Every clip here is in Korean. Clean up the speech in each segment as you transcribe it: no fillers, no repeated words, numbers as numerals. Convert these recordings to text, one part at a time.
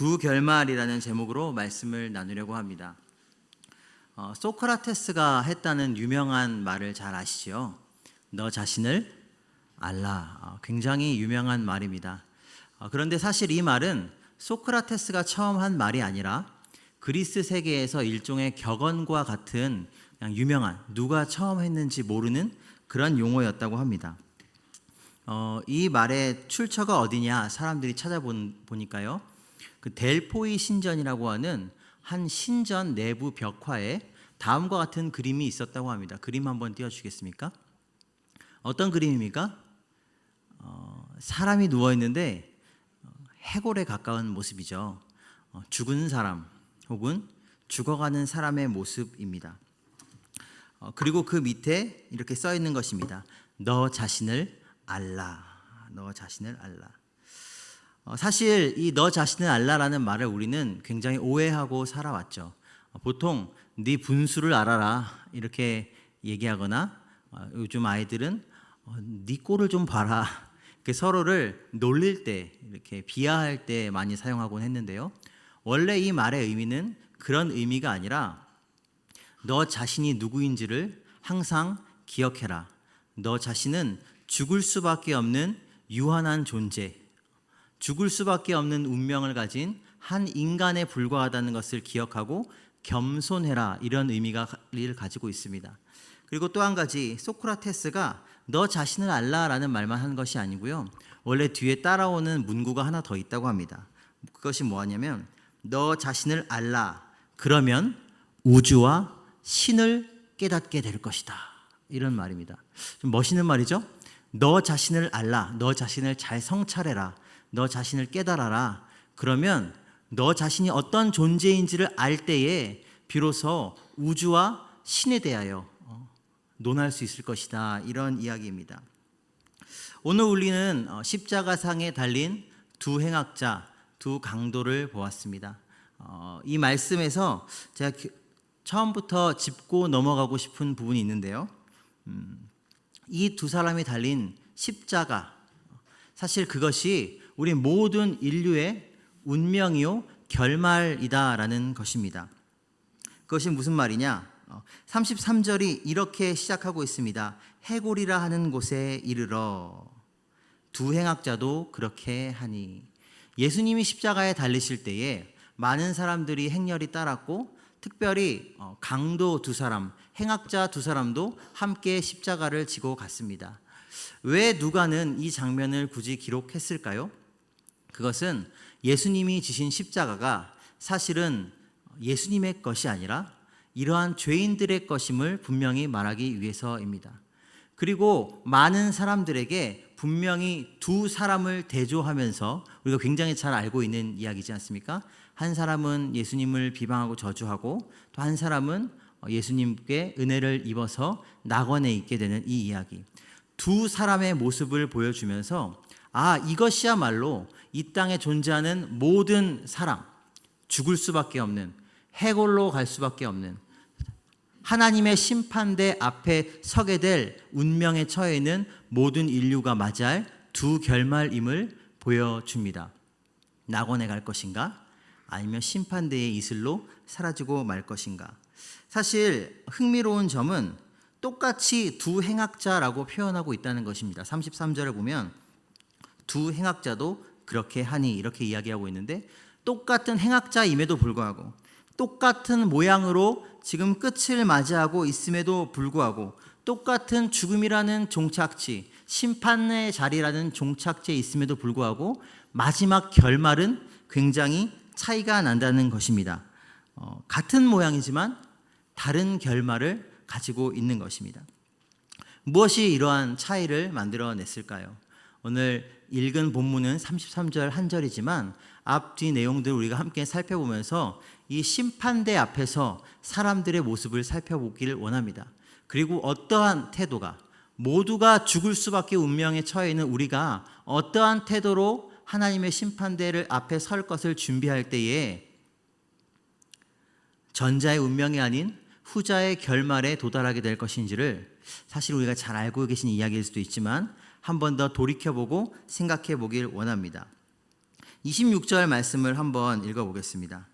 두 결말이라는 제목으로 말씀을 나누려고 합니다. 소크라테스가 했다는 유명한 말을 잘 아시죠? 너 자신을 알라. 굉장히 유명한 말입니다. 그런데 사실 이 말은 소크라테스가 처음 한 말이 아니라 그리스 세계에서 일종의 격언과 같은 그냥 유명한, 누가 처음 했는지 모르는 그런 용어였다고 합니다. 이 말의 출처가 어디냐 사람들이 찾아보니까요, 그 델포이 신전이라고 하는 한 신전 내부 벽화에 다음과 같은 그림이 있었다고 합니다. 그림 한번 띄워주겠습니까? 어떤 그림입니까? 사람이 누워 있는데 해골에 가까운 모습이죠. 죽은 사람 혹은 죽어가는 사람의 모습입니다. 그리고 그 밑에 이렇게 써 있는 것입니다. 너 자신을 알라. 너 자신을 알라. 사실 이 너 자신을 알라라는 말을 우리는 굉장히 오해하고 살아왔죠. 보통 네 분수를 알아라 이렇게 얘기하거나, 요즘 아이들은 네 꼴을 좀 봐라, 이렇게 서로를 놀릴 때, 이렇게 비하할 때 많이 사용하곤 했는데요. 원래 이 말의 의미는 그런 의미가 아니라 너 자신이 누구인지를 항상 기억해라. 너 자신은 죽을 수밖에 없는 유한한 존재, 죽을 수밖에 없는 운명을 가진 한 인간에 불과하다는 것을 기억하고 겸손해라, 이런 의미를 가지고 있습니다. 그리고 또 한 가지, 소크라테스가 너 자신을 알라라는 말만 한 것이 아니고요, 원래 뒤에 따라오는 문구가 하나 더 있다고 합니다. 그것이 뭐냐면 너 자신을 알라, 그러면 우주와 신을 깨닫게 될 것이다, 이런 말입니다. 좀 멋있는 말이죠? 너 자신을 알라, 너 자신을 잘 성찰해라, 너 자신을 깨달아라. 그러면 너 자신이 어떤 존재인지를 알 때에 비로소 우주와 신에 대하여 논할 수 있을 것이다, 이런 이야기입니다. 오늘 우리는 십자가상에 달린 두 행악자, 두 강도를 보았습니다. 이 말씀에서 제가 처음부터 짚고 넘어가고 싶은 부분이 있는데요, 이 두 사람이 달린 십자가, 사실 그것이 우리 모든 인류의 운명이요 결말이다라는 것입니다. 그것이 무슨 말이냐? 33절이 이렇게 시작하고 있습니다. 해골이라 하는 곳에 이르러 두 행악자도 그렇게 하니. 예수님이 십자가에 달리실 때에 많은 사람들이 행렬이 따랐고, 특별히 강도 두 사람, 행악자 두 사람도 함께 십자가를 지고 갔습니다. 왜 누가는 이 장면을 굳이 기록했을까요? 그것은 예수님이 지신 십자가가 사실은 예수님의 것이 아니라 이러한 죄인들의 것임을 분명히 말하기 위해서입니다. 그리고 많은 사람들에게 분명히 두 사람을 대조하면서, 우리가 굉장히 잘 알고 있는 이야기지 않습니까? 한 사람은 예수님을 비방하고 저주하고, 또 한 사람은 예수님께 은혜를 입어서 낙원에 있게 되는 이 이야기. 두 사람의 모습을 보여주면서 이것이야말로 이 땅에 존재하는 모든 사람, 죽을 수밖에 없는, 해골로 갈 수밖에 없는, 하나님의 심판대 앞에 서게 될 운명에 처해 있는 모든 인류가 맞이할 두 결말임을 보여줍니다. 낙원에 갈 것인가, 아니면 심판대의 이슬로 사라지고 말 것인가. 사실 흥미로운 점은 똑같이 두 행악자라고 표현하고 있다는 것입니다. 33절을 보면 두 행악자도 그렇게 하니, 이렇게 이야기하고 있는데, 똑같은 행악자임에도 불구하고, 똑같은 모양으로 지금 끝을 맞이하고 있음에도 불구하고, 똑같은 죽음이라는 종착지, 심판의 자리라는 종착지에 있음에도 불구하고 마지막 결말은 굉장히 차이가 난다는 것입니다. 같은 모양이지만 다른 결말을 가지고 있는 것입니다. 무엇이 이러한 차이를 만들어냈을까요? 오늘 읽은 본문은 33절 한 절이지만 앞뒤 내용들을 우리가 함께 살펴보면서 이 심판대 앞에서 사람들의 모습을 살펴보기를 원합니다. 그리고 어떠한 태도가, 모두가 죽을 수밖에 운명에 처해 있는 우리가 어떠한 태도로 하나님의 심판대를 앞에 설 것을 준비할 때에 전자의 운명이 아닌 후자의 결말에 도달하게 될 것인지를, 사실 우리가 잘 알고 계신 이야기일 수도 있지만 한 번 더 돌이켜보고 생각해 보길 원합니다. 26절 말씀을 한번 읽어보겠습니다.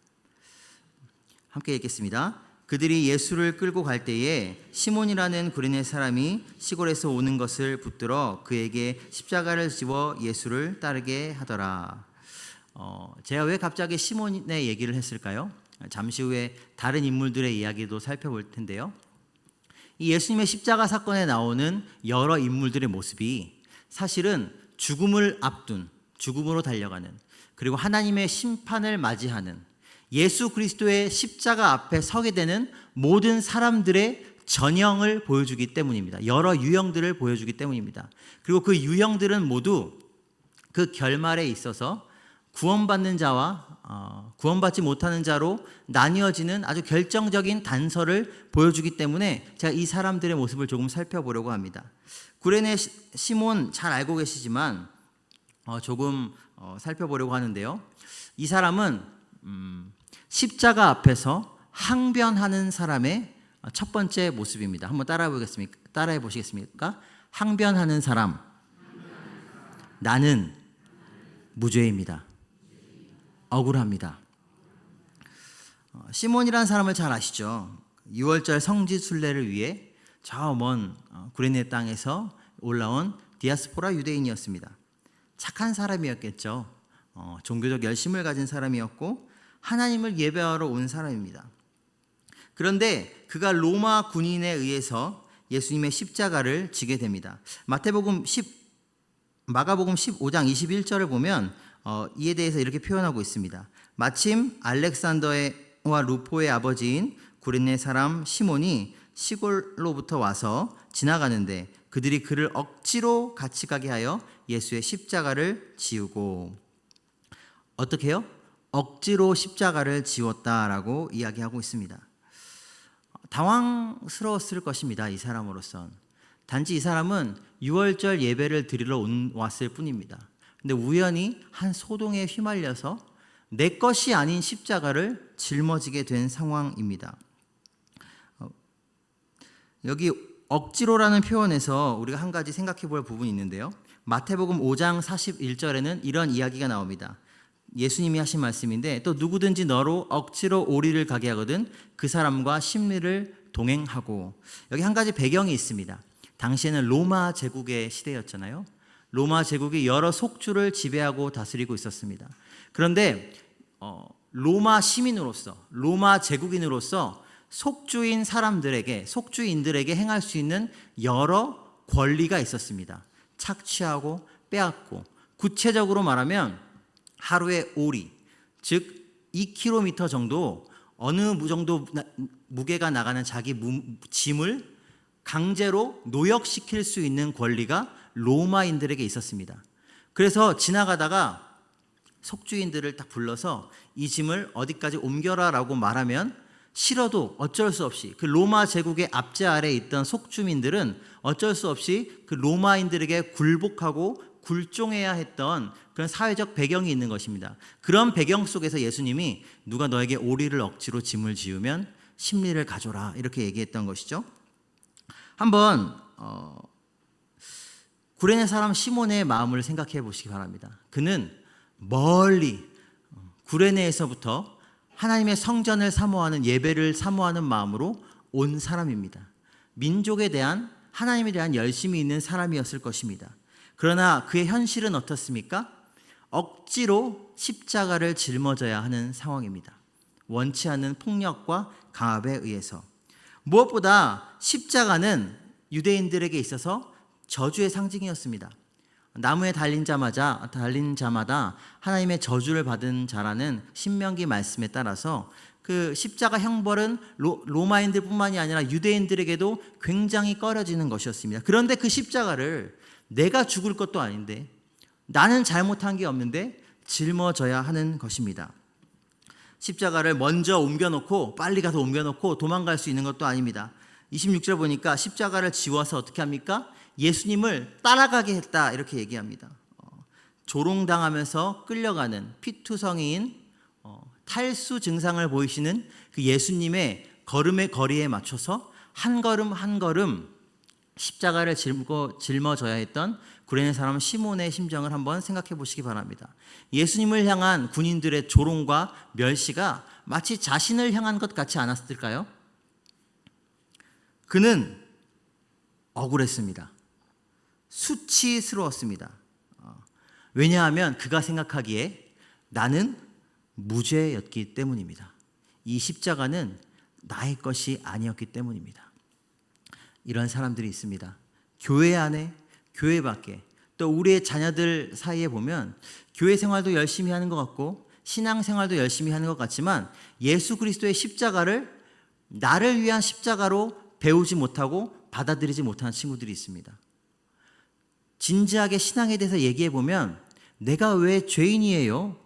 함께 읽겠습니다. 그들이 예수를 끌고 갈 때에 시몬이라는 구레네 사람이 시골에서 오는 것을 붙들어 그에게 십자가를 지워 예수를 따르게 하더라. 제가 왜 갑자기 시몬의 얘기를 했을까요? 잠시 후에 다른 인물들의 이야기도 살펴볼 텐데요. 이 예수님의 십자가 사건에 나오는 여러 인물들의 모습이 사실은 죽음을 앞둔, 죽음으로 달려가는, 그리고 하나님의 심판을 맞이하는, 예수 그리스도의 십자가 앞에 서게 되는 모든 사람들의 전형을 보여주기 때문입니다. 여러 유형들을 보여주기 때문입니다. 그리고 그 유형들은 모두 그 결말에 있어서 구원받는 자와 구원받지 못하는 자로 나뉘어지는 아주 결정적인 단서를 보여주기 때문에 제가 이 사람들의 모습을 조금 살펴보려고 합니다. 구레네 시몬 잘 알고 계시지만 조금 살펴보려고 하는데요. 이 사람은 십자가 앞에서 항변하는 사람의 첫 번째 모습입니다. 한번 따라해 보시겠습니까? 항변하는 사람. 나는 무죄입니다. 억울합니다. 시몬이라는 사람을 잘 아시죠? 6월절 성지 순례를 위해 저 먼 구레네 땅에서 올라온 디아스포라 유대인이었습니다. 착한 사람이었겠죠. 종교적 열심을 가진 사람이었고 하나님을 예배하러 온 사람입니다. 그런데 그가 로마 군인에 의해서 예수님의 십자가를 지게 됩니다. 마가복음 15장 21절을 보면 이에 대해서 이렇게 표현하고 있습니다. 마침 알렉산더와 루포의 아버지인 구레네 사람 시몬이 시골로부터 와서 지나가는데 그들이 그를 억지로 같이 가게 하여 예수의 십자가를 지우고, 어떻게 해요? 억지로 십자가를 지웠다라고 이야기하고 있습니다. 당황스러웠을 것입니다. 이 사람으로선. 단지 이 사람은 6월절 예배를 드리러 왔을 뿐입니다. 근데 우연히 한 소동에 휘말려서 내 것이 아닌 십자가를 짊어지게 된 상황입니다. 여기 억지로라는 표현에서 우리가 한 가지 생각해 볼 부분이 있는데요. 마태복음 5장 41절에는 이런 이야기가 나옵니다. 예수님이 하신 말씀인데, 또 누구든지 너로 억지로 오리를 가게 하거든 그 사람과 심리를 동행하고. 여기 한 가지 배경이 있습니다. 당시에는 로마 제국의 시대였잖아요. 로마 제국이 여러 속주를 지배하고 다스리고 있었습니다. 그런데 로마 시민으로서, 로마 제국인으로서 속주인들에게 행할 수 있는 여러 권리가 있었습니다. 착취하고 빼앗고, 구체적으로 말하면 하루에 오리, 즉 2km 정도, 어느 정도 무게가 나가는 자기 짐을 강제로 노역시킬 수 있는 권리가 로마인들에게 있었습니다. 그래서 지나가다가 속주인들을 딱 불러서 이 짐을 어디까지 옮겨라 라고 말하면 싫어도 어쩔 수 없이, 그 로마 제국의 압제 아래에 있던 속주민들은 어쩔 수 없이 그 로마인들에게 굴복하고 굴종해야 했던 그런 사회적 배경이 있는 것입니다. 그런 배경 속에서 예수님이 누가 너에게 오리를 억지로 짐을 지우면 심리를 가져라, 이렇게 얘기했던 것이죠. 한번 구레네 사람 시몬의 마음을 생각해 보시기 바랍니다. 그는 멀리 구레네에서부터 하나님의 성전을 사모하는, 예배를 사모하는 마음으로 온 사람입니다. 민족에 대한, 하나님에 대한 열심이 있는 사람이었을 것입니다. 그러나 그의 현실은 어떻습니까? 억지로 십자가를 짊어져야 하는 상황입니다. 원치 않는 폭력과 강압에 의해서. 무엇보다 십자가는 유대인들에게 있어서 저주의 상징이었습니다. 나무에 달린 자마다 하나님의 저주를 받은 자라는 신명기 말씀에 따라서 그 십자가 형벌은 로마인들뿐만이 아니라 유대인들에게도 굉장히 꺼려지는 것이었습니다. 그런데 그 십자가를 내가 죽을 것도 아닌데, 나는 잘못한 게 없는데 짊어져야 하는 것입니다. 십자가를 먼저 옮겨놓고, 빨리 가서 옮겨놓고 도망갈 수 있는 것도 아닙니다. 26절 보니까 십자가를 지워서 어떻게 합니까? 예수님을 따라가게 했다, 이렇게 얘기합니다. 조롱당하면서 끌려가는 피투성이인 탈수 증상을 보이시는 그 예수님의 걸음의 거리에 맞춰서 한 걸음 한 걸음 십자가를 짊어져야 했던 구레네 사람 시몬의 심정을 한번 생각해 보시기 바랍니다. 예수님을 향한 군인들의 조롱과 멸시가 마치 자신을 향한 것 같지 않았을까요? 그는 억울했습니다. 수치스러웠습니다. 왜냐하면 그가 생각하기에 나는 무죄였기 때문입니다. 이 십자가는 나의 것이 아니었기 때문입니다. 이런 사람들이 있습니다. 교회 안에, 교회 밖에, 또 우리의 자녀들 사이에 보면 교회 생활도 열심히 하는 것 같고 신앙 생활도 열심히 하는 것 같지만 예수 그리스도의 십자가를 나를 위한 십자가로 배우지 못하고 받아들이지 못하는 친구들이 있습니다. 진지하게 신앙에 대해서 얘기해 보면 내가 왜 죄인이에요?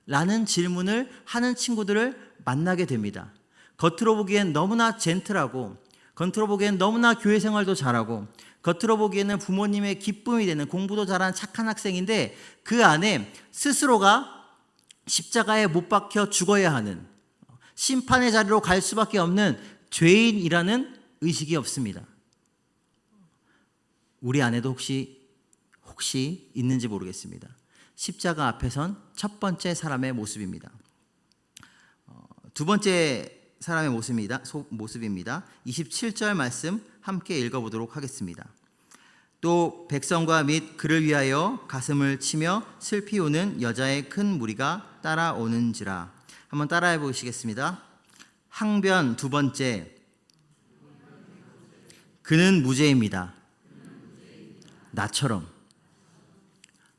라는 질문을 하는 친구들을 만나게 됩니다. 겉으로 보기엔 너무나 젠틀하고, 겉으로 보기엔 너무나 교회 생활도 잘하고, 겉으로 보기에는 부모님의 기쁨이 되는, 공부도 잘하는 착한 학생인데 그 안에 스스로가 십자가에 못 박혀 죽어야 하는, 심판의 자리로 갈 수밖에 없는 죄인이라는 의식이 없습니다. 우리 안에도 혹시 있는지 모르겠습니다. 십자가 앞에 선 첫 번째 사람의 모습입니다. 두 번째 사람의 모습입니다. 27절 말씀 함께 읽어보도록 하겠습니다. 또 백성과 및 그를 위하여 가슴을 치며 슬피 우는 여자의 큰 무리가 따라오는지라. 한번 따라해 보시겠습니다. 항변 두 번째, 그는 무죄입니다. 나처럼.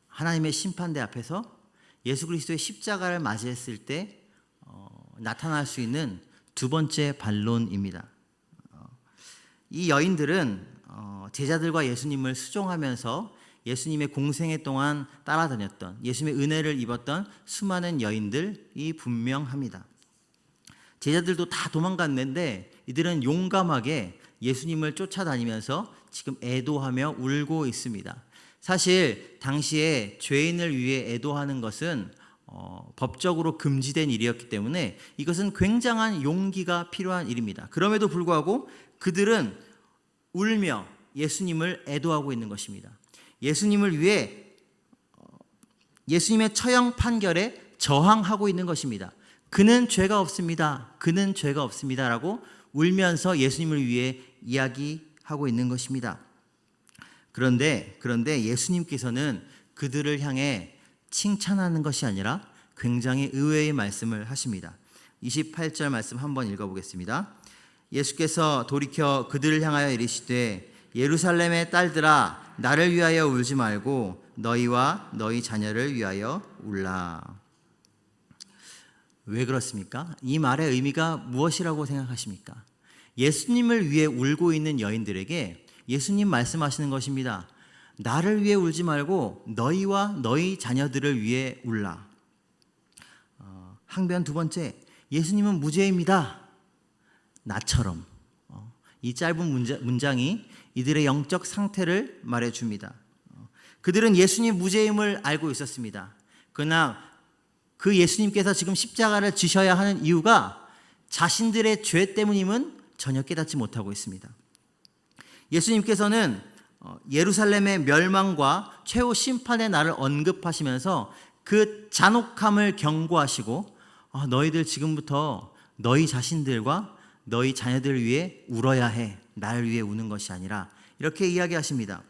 하나님의 심판대 앞에서 예수 그리스도의 십자가를 맞이했을 때 나타날 수 있는 두 번째 반론입니다. 이 여인들은 제자들과 예수님을 수종하면서 예수님의 공생애 동안 따라다녔던, 예수님의 은혜를 입었던 수많은 여인들이 분명합니다. 제자들도 다 도망갔는데 이들은 용감하게 예수님을 쫓아다니면서 지금 애도하며 울고 있습니다. 사실 당시에 죄인을 위해 애도하는 것은 법적으로 금지된 일이었기 때문에 이것은 굉장한 용기가 필요한 일입니다. 그럼에도 불구하고 그들은 울며 예수님을 애도하고 있는 것입니다. 예수님을 위해 예수님의 처형 판결에 저항하고 있는 것입니다. 그는 죄가 없습니다. 그는 죄가 없습니다라고 울면서 예수님을 위해 이야기하고 있는 것입니다. 그런데 예수님께서는 그들을 향해 칭찬하는 것이 아니라 굉장히 의외의 말씀을 하십니다. 28절 말씀 한번 읽어보겠습니다. 예수께서 돌이켜 그들을 향하여 이르시되 예루살렘의 딸들아 나를 위하여 울지 말고 너희와 너희 자녀를 위하여 울라. 왜 그렇습니까? 이 말의 의미가 무엇이라고 생각하십니까? 예수님을 위해 울고 있는 여인들에게 예수님 말씀하시는 것입니다. 나를 위해 울지 말고 너희와 너희 자녀들을 위해 울라. 항변 두 번째, 예수님은 무죄입니다. 나처럼. 이 짧은 문장이 이들의 영적 상태를 말해줍니다. 그들은 예수님 무죄임을 알고 있었습니다. 그러나 그 예수님께서 지금 십자가를 지셔야 하는 이유가 자신들의 죄 때문임은 전혀 깨닫지 못하고 있습니다. 예수님께서는 예루살렘의 멸망과 최후 심판의 날을 언급하시면서 그 잔혹함을 경고하시고 너희들 지금부터 너희 자신들과 너희 자녀들을 위해 울어야 해. 나를 위해 우는 것이 아니라 이렇게 이야기하십니다.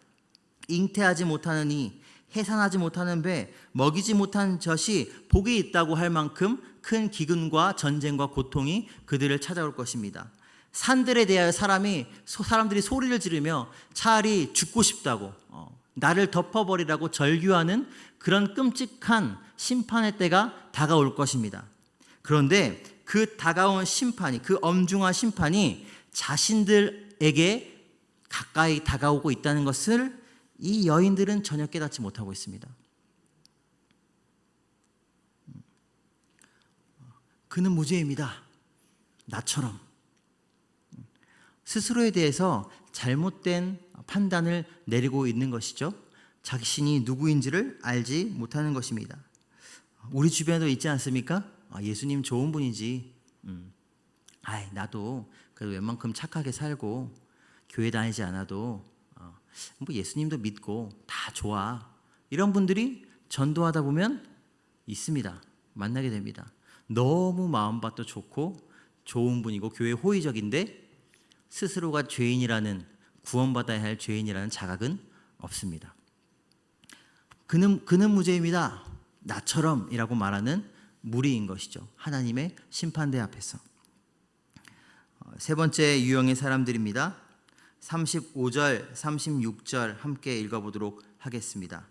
잉태하지 못하는 이, 해산하지 못하는 배, 먹이지 못한 젖이 복이 있다고 할 만큼 큰 기근과 전쟁과 고통이 그들을 찾아올 것입니다. 산들에 대하여 사람들이 소리를 지르며 차라리 죽고 싶다고 나를 덮어버리라고 절규하는 그런 끔찍한 심판의 때가 다가올 것입니다. 그런데 그 다가온 심판이, 그 엄중한 심판이 자신들에게 가까이 다가오고 있다는 것을 이 여인들은 전혀 깨닫지 못하고 있습니다. 그는 무죄입니다. 나처럼. 스스로에 대해서 잘못된 판단을 내리고 있는 것이죠. 자신이 누구인지를 알지 못하는 것입니다. 우리 주변에도 있지 않습니까? 예수님 좋은 분이지. 나도 그래도 웬만큼 착하게 살고 교회 다니지 않아도 뭐 예수님도 믿고 다 좋아. 이런 분들이 전도하다 보면 있습니다. 만나게 됩니다. 너무 마음밭도 좋고 좋은 분이고 교회 호의적인데 스스로가 죄인이라는, 구원받아야 할 죄인이라는 자각은 없습니다. 그는 무죄입니다. 나처럼이라고 말하는 무리인 것이죠. 하나님의 심판대 앞에서. 세 번째 유형의 사람들입니다. 35절, 36절 함께 읽어보도록 하겠습니다.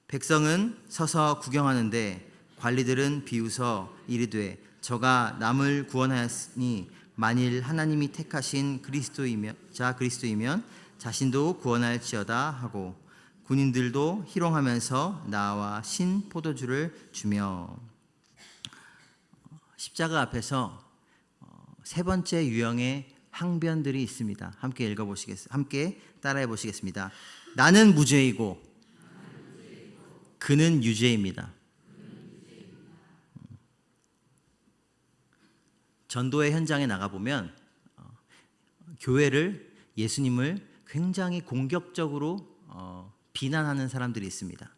백성은 서서 구경하는데 관리들은 비웃어 이르되 저가 남을 구원하였으니 만일 하나님이 택하신 그리스도이면 자신도 구원할지어다 하고 군인들도 희롱하면서 나와 신 포도주를 주며. 십자가 앞에서 세 번째 유형의 항변들이 있습니다. 함께 따라해 보시겠습니다. 나는 무죄이고 그는 유죄입니다. 전도의 현장에 나가보면 교회를, 예수님을 굉장히 공격적으로 비난하는 사람들이 있습니다.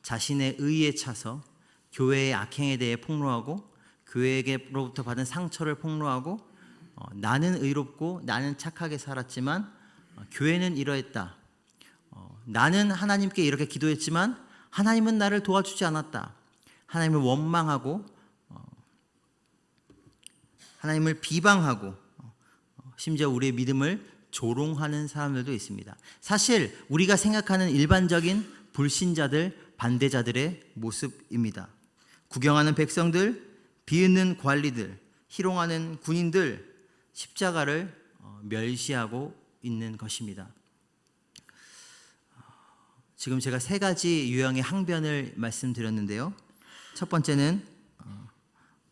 자신의 의에 차서 교회의 악행에 대해 폭로하고 교회에게로부터 받은 상처를 폭로하고 나는 의롭고 나는 착하게 살았지만 교회는 이러했다. 나는 하나님께 이렇게 기도했지만 하나님은 나를 도와주지 않았다. 하나님을 원망하고 하나님을 비방하고 심지어 우리의 믿음을 조롱하는 사람들도 있습니다. 사실 우리가 생각하는 일반적인 불신자들, 반대자들의 모습입니다. 구경하는 백성들, 비웃는 관리들, 희롱하는 군인들, 십자가를 멸시하고 있는 것입니다. 지금 제가 세 가지 유형의 항변을 말씀드렸는데요. 첫 번째는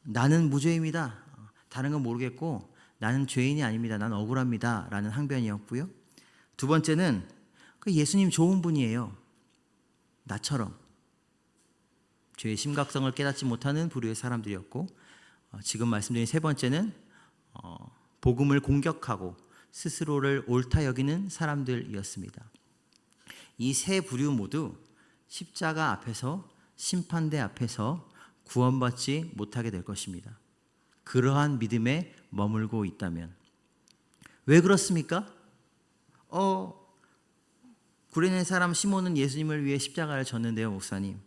나는 무죄입니다. 다른 건 모르겠고 나는 죄인이 아닙니다. 난 억울합니다. 라는 항변이었고요. 두 번째는 예수님 좋은 분이에요. 나처럼 죄의 심각성을 깨닫지 못하는 부류의 사람들이었고, 지금 말씀드린 세 번째는 복음을 공격하고 스스로를 옳다 여기는 사람들이었습니다. 이 세 부류 모두 십자가 앞에서, 심판대 앞에서 구원받지 못하게 될 것입니다. 그러한 믿음에 머물고 있다면. 왜 그렇습니까? 구레네 사람 시몬은 예수님을 위해 십자가를 졌는데요, 목사님.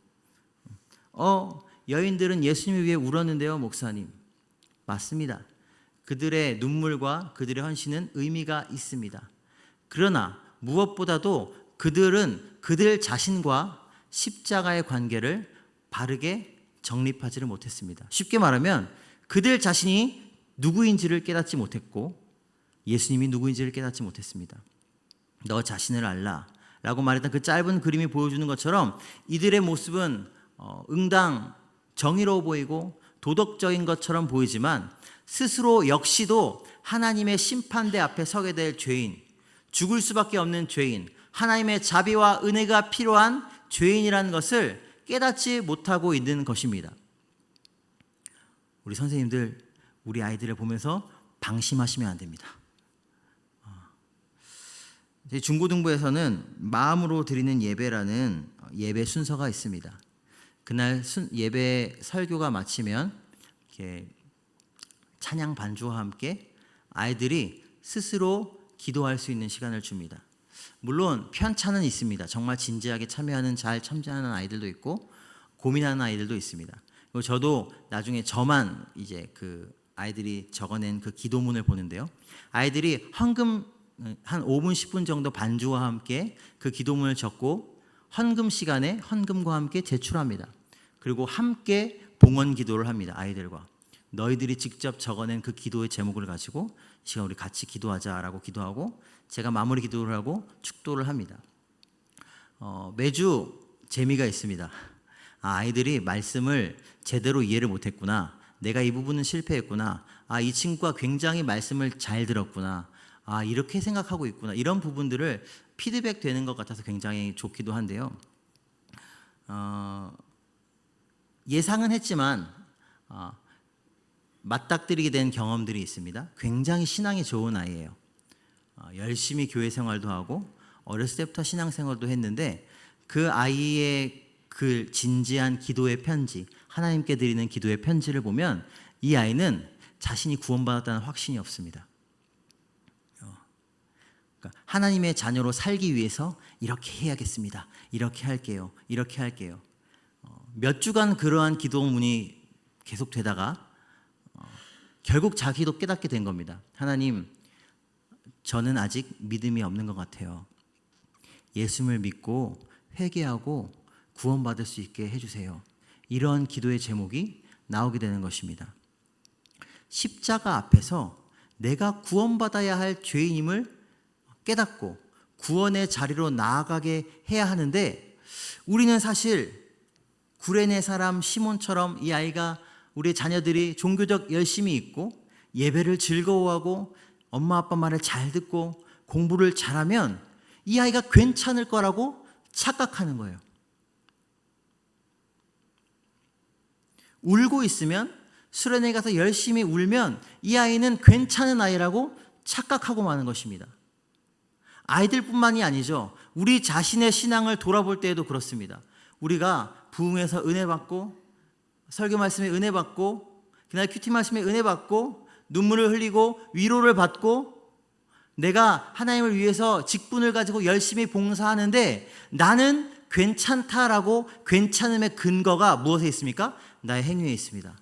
여인들은 예수님을 위해 울었는데요, 목사님. 맞습니다. 그들의 눈물과 그들의 헌신은 의미가 있습니다. 그러나 무엇보다도 그들은 그들 자신과 십자가의 관계를 바르게 정립하지를 못했습니다. 쉽게 말하면 그들 자신이 누구인지를 깨닫지 못했고 예수님이 누구인지를 깨닫지 못했습니다. 너 자신을 알라 라고 말했던 그 짧은 그림이 보여주는 것처럼 이들의 모습은 응당 정의로워 보이고 도덕적인 것처럼 보이지만 스스로 역시도 하나님의 심판대 앞에 서게 될 죄인, 죽을 수밖에 없는 죄인, 하나님의 자비와 은혜가 필요한 죄인이라는 것을 깨닫지 못하고 있는 것입니다. 우리 선생님들, 우리 아이들을 보면서 방심하시면 안 됩니다. 중고등부에서는 마음으로 드리는 예배라는 예배 순서가 있습니다. 그날 예배 설교가 마치면 이렇게 찬양 반주와 함께 아이들이 스스로 기도할 수 있는 시간을 줍니다. 물론 편차는 있습니다. 정말 진지하게 참여하는, 잘 참여하는 아이들도 있고 고민하는 아이들도 있습니다. 그리고 저도 나중에 저만 이제 그 아이들이 적어낸 그 기도문을 보는데요. 아이들이 헌금 한 5분 10분 정도 반주와 함께 그 기도문을 적고 헌금 시간에 헌금과 함께 제출합니다. 그리고 함께 봉헌 기도를 합니다. 아이들과 너희들이 직접 적어낸 그 기도의 제목을 가지고 이 시간 우리 같이 기도하자라고 기도하고 제가 마무리 기도를 하고 축도를 합니다. 매주 재미가 있습니다. 아이들이 말씀을 제대로 이해를 못했구나, 내가 이 부분은 실패했구나, 이 친구가 굉장히 말씀을 잘 들었구나, 이렇게 생각하고 있구나, 이런 부분들을 피드백 되는 것 같아서 굉장히 좋기도 한데요. 예상은 했지만 맞닥뜨리게 된 경험들이 있습니다. 굉장히 신앙이 좋은 아이예요. 열심히 교회 생활도 하고 어렸을 때부터 신앙생활도 했는데 그 아이의 그 진지한 기도의 편지, 하나님께 드리는 기도의 편지를 보면 이 아이는 자신이 구원받았다는 확신이 없습니다. 그러니까 하나님의 자녀로 살기 위해서 이렇게 해야겠습니다. 이렇게 할게요. 이렇게 할게요. 몇 주간 그러한 기도문이 계속되다가 결국 자기도 깨닫게 된 겁니다. 하나님, 저는 아직 믿음이 없는 것 같아요. 예수님을 믿고 회개하고 구원받을 수 있게 해주세요. 이런 기도의 제목이 나오게 되는 것입니다. 십자가 앞에서 내가 구원받아야 할 죄인임을 깨닫고 구원의 자리로 나아가게 해야 하는데, 우리는 사실 구레네 사람 시몬처럼 이 아이가, 우리 자녀들이 종교적 열심이 있고 예배를 즐거워하고 엄마 아빠 말을 잘 듣고 공부를 잘하면 이 아이가 괜찮을 거라고 착각하는 거예요. 울고 있으면, 수련회 가서 열심히 울면 이 아이는 괜찮은 아이라고 착각하고 마는 것입니다. 아이들뿐만이 아니죠. 우리 자신의 신앙을 돌아볼 때에도 그렇습니다. 우리가 부흥에서 은혜 받고, 설교 말씀에 은혜 받고, 그날 큐티 말씀에 은혜 받고, 눈물을 흘리고 위로를 받고, 내가 하나님을 위해서 직분을 가지고 열심히 봉사하는데 나는 괜찮다라고, 괜찮음의 근거가 무엇에 있습니까? 나의 행위에 있습니다.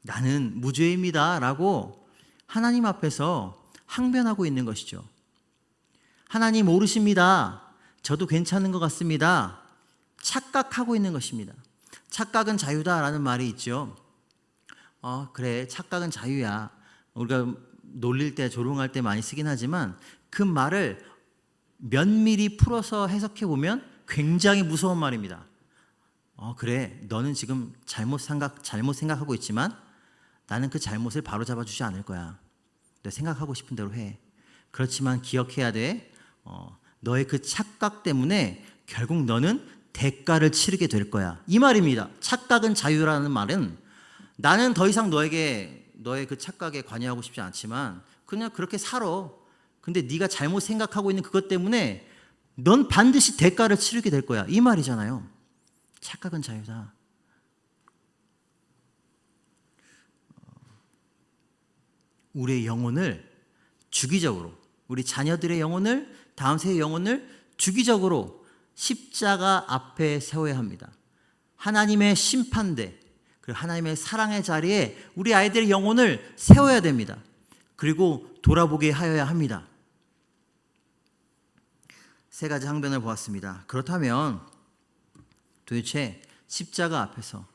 나는 무죄입니다 라고 하나님 앞에서 항변하고 있는 것이죠. 하나님 모르십니다. 저도 괜찮은 것 같습니다. 착각하고 있는 것입니다. 착각은 자유다라는 말이 있죠. 그래, 착각은 자유야. 우리가 놀릴 때, 조롱할 때 많이 쓰긴 하지만 그 말을 면밀히 풀어서 해석해 보면 굉장히 무서운 말입니다. 그래, 너는 지금 잘못 생각하고 있지만 나는 그 잘못을 바로잡아 주지 않을 거야. 너 생각하고 싶은 대로 해. 그렇지만 기억해야 돼. 너의 그 착각 때문에 결국 너는 대가를 치르게 될 거야. 이 말입니다. 착각은 자유라는 말은, 나는 더 이상 너의 그 착각에 관여하고 싶지 않지만 그냥 그렇게 살아. 근데 네가 잘못 생각하고 있는 그것 때문에 넌 반드시 대가를 치르게 될 거야. 이 말이잖아요. 착각은 자유다. 우리의 영혼을 주기적으로, 우리 자녀들의 영혼을, 다음 세의 영혼을 주기적으로 십자가 앞에 세워야 합니다. 하나님의 심판대, 그리고 하나님의 사랑의 자리에 우리 아이들의 영혼을 세워야 됩니다. 그리고 돌아보게 하여야 합니다. 세 가지 항변을 보았습니다. 그렇다면 도대체 십자가 앞에서,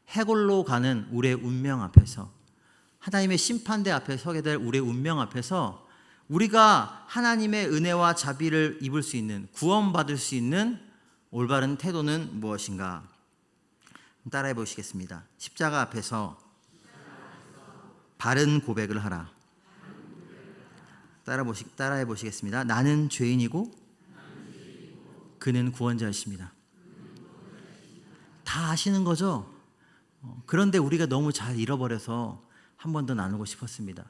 해골로 가는 우리의 운명 앞에서, 하나님의 심판대 앞에 서게 될 우리의 운명 앞에서 우리가 하나님의 은혜와 자비를 입을 수 있는, 구원받을 수 있는 올바른 태도는 무엇인가? 따라해 보시겠습니다. 십자가 앞에서 바른 고백을 하라. 따라해 보시겠습니다. 나는 죄인이고 그는 구원자이십니다. 다 아시는 거죠? 그런데 우리가 너무 잘 잃어버려서 한 번 더 나누고 싶었습니다.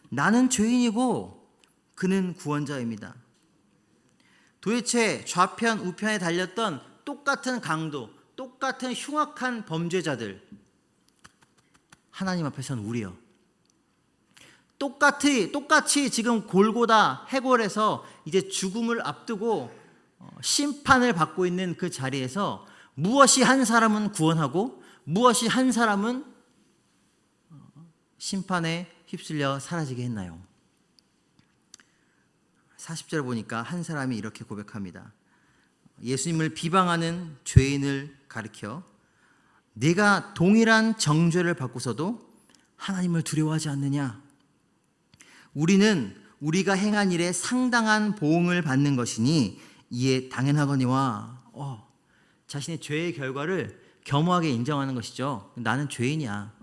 나는 죄인이고 그는 구원자입니다. 도대체 좌편 우편에 달렸던 똑같은 강도, 똑같은 흉악한 범죄자들, 하나님 앞에서는 우리요. 똑같이 지금 골고다 해골에서 이제 죽음을 앞두고 심판을 받고 있는 그 자리에서 무엇이 한 사람은 구원하고 무엇이 한 사람은 심판에 휩쓸려 사라지게 했나요? 40절 보니까 한 사람이 이렇게 고백합니다. 예수님을 비방하는 죄인을 가리켜 네가 동일한 정죄를 받고서도 하나님을 두려워하지 않느냐? 우리는 우리가 행한 일에 상당한 보응을 받는 것이니 이에 당연하거니와. 자신의 죄의 결과를 겸허하게 인정하는 것이죠. 나는 죄인이야.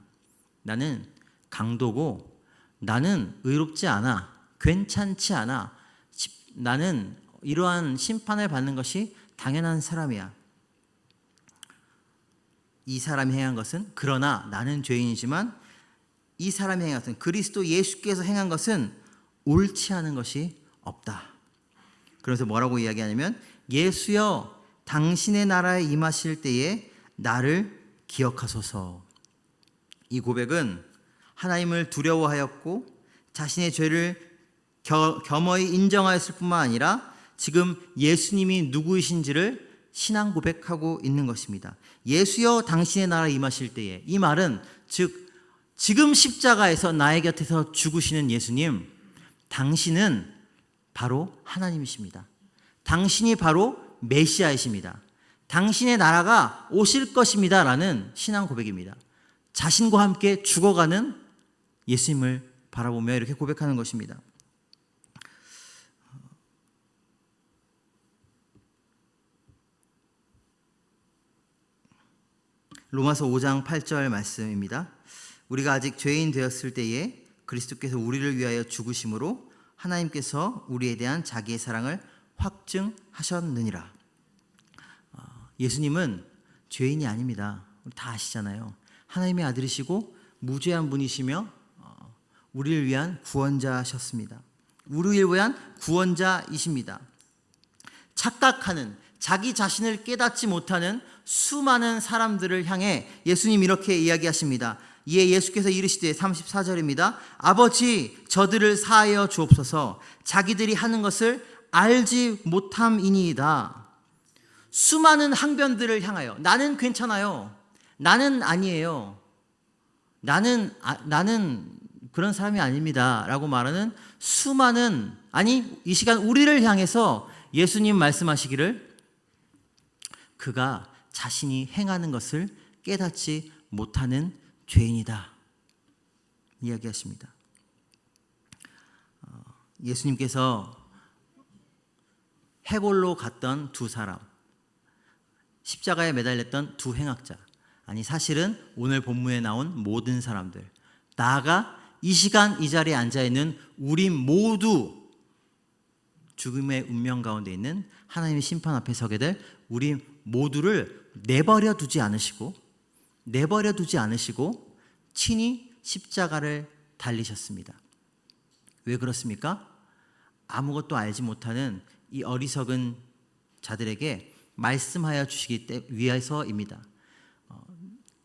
나는 강도고 나는 의롭지 않아. 괜찮지 않아. 나는 이러한 심판을 받는 것이 당연한 사람이야. 이 사람이 행한 것은, 그러나 나는 죄인이지만 이 사람이 행한 것은, 그리스도 예수께서 행한 것은 옳지 않은 것이 없다. 그래서 뭐라고 이야기하냐면, 예수여 당신의 나라에 임하실 때에 나를 기억하소서. 이 고백은 하나님을 두려워하였고 자신의 죄를 겸허히 인정하였을 뿐만 아니라 지금 예수님이 누구이신지를 신앙 고백하고 있는 것입니다. 예수여 당신의 나라에 임하실 때에, 이 말은 즉 지금 십자가에서 나의 곁에서 죽으시는 예수님, 당신은 바로 하나님이십니다. 당신이 바로 메시아이십니다. 당신의 나라가 오실 것입니다 라는 신앙 고백입니다. 자신과 함께 죽어가는 예수님을 바라보며 이렇게 고백하는 것입니다. 로마서 5장 8절 말씀입니다. 우리가 아직 죄인 되었을 때에 그리스도께서 우리를 위하여 죽으심으로 하나님께서 우리에 대한 자기의 사랑을 확증하셨느니라. 예수님은 죄인이 아닙니다. 다 아시잖아요. 하나님의 아들이시고 무죄한 분이시며 우리를 위한 구원자셨습니다. 우리를 위한 구원자이십니다. 착각하는, 자기 자신을 깨닫지 못하는 수많은 사람들을 향해 예수님 이렇게 이야기하십니다. 이에 예수께서 이르시되 34절입니다. 아버지 저들을 사하여 주옵소서. 자기들이 하는 것을 알지 못함이니이다. 수많은 항변들을 향하여, 나는 괜찮아요, 나는 아니에요, 나는 그런 사람이 아닙니다 라고 말하는 수많은, 아니 이 시간 우리를 향해서 예수님 말씀하시기를 그가 자신이 행하는 것을 깨닫지 못하는 죄인이다 이야기하십니다. 예수님께서 해골로 갔던 두 사람, 십자가에 매달렸던 두 행악자, 아니 사실은 오늘 본문에 나온 모든 사람들, 나아가 이 시간 이 자리에 앉아있는 우리 모두 죽음의 운명 가운데 있는 하나님의 심판 앞에 서게 될 우리 모두를 내버려 두지 않으시고 친히 십자가를 달리셨습니다. 왜 그렇습니까? 아무것도 알지 못하는 이 어리석은 자들에게 말씀하여 주시기 위해서입니다.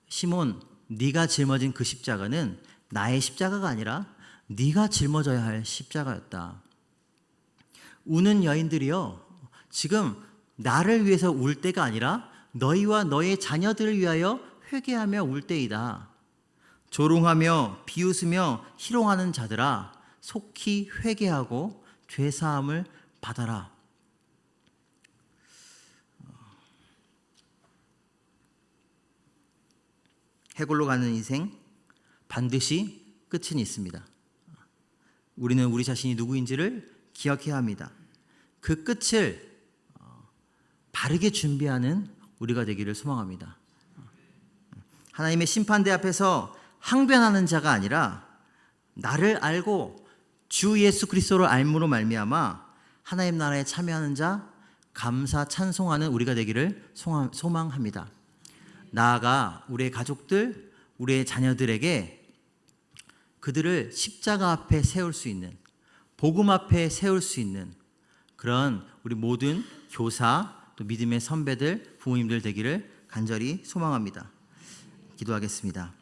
시몬, 네가 짊어진 그 십자가는 나의 십자가가 아니라 네가 짊어져야 할 십자가였다. 우는 여인들이여, 지금 나를 위해서 울 때가 아니라 너희와 너의 자녀들을 위하여 회개하며 울 때이다. 조롱하며 비웃으며 희롱하는 자들아, 속히 회개하고 죄사함을 받아라. 해골로 가는 인생, 반드시 끝은 있습니다. 우리는 우리 자신이 누구인지를 기억해야 합니다. 그 끝을 바르게 준비하는 우리가 되기를 소망합니다. 하나님의 심판대 앞에서 항변하는 자가 아니라 나를 알고 주 예수 그리스도를 알므로 말미암아 하나님 나라에 참여하는 자, 감사 찬송하는 우리가 되기를 소망합니다. 나아가 우리의 가족들, 우리의 자녀들에게 그들을 십자가 앞에 세울 수 있는, 복음 앞에 세울 수 있는 그런 우리 모든 교사, 또 믿음의 선배들, 부모님들 되기를 간절히 소망합니다. 기도하겠습니다.